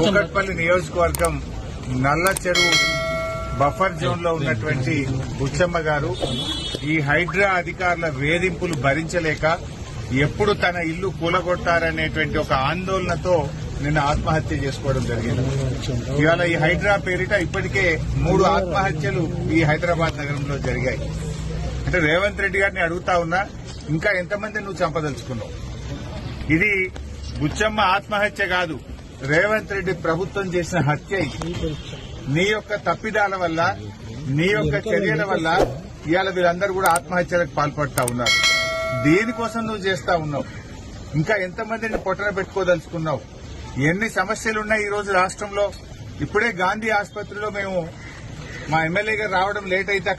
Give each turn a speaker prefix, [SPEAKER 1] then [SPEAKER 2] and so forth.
[SPEAKER 1] కూకట్పల్లి నియోజకవర్గం నల్ల చెరువు బఫర్ జోన్ లో ఉన్నటువంటి బుచ్చమ్మ గారు ఈ హైడ్రా అధికారుల వేధింపులు భరించలేక ఎప్పుడు తన ఇల్లు కూలగొట్టారనేటువంటి ఒక ఆందోళనతో నిన్న ఆత్మహత్య చేసుకోవడం జరిగింది. ఇవాళ ఈ హైడ్రా పేరిట ఇప్పటికే 3 ఆత్మహత్యలు ఈ హైదరాబాద్ నగరంలో జరిగాయి. అంటే రేవంత్ రెడ్డి గారిని అడుగుతా ఉన్నా, ఇంకా ఎంతమంది నువ్వు చంపదలుచుకున్నావు? ఇది బుచ్చమ్మ ఆత్మహత్య కాదు, రేవంత్ రెడ్డి ప్రభుత్వం చేసిన హత్య. నీ యొక్క తప్పిదాల వల్ల, నీ యొక్క చర్యల వల్ల ఇవాళ వీళ్ళందరూ కూడా ఆత్మహత్యలకు పాల్పడతా ఉన్నారు. దేనికోసం నువ్వు చేస్తా ఉన్నావు? ఇంకా ఎంతమందిని పొట్టన పెట్టుకోదలుచుకున్నావు? ఎన్ని సమస్యలున్నాయి ఈ రోజు రాష్ట్రంలో. ఇప్పుడే గాంధీ ఆసుపత్రిలో మేము మా ఎమ్మెల్యే గారు రావడం లేట్ అయితే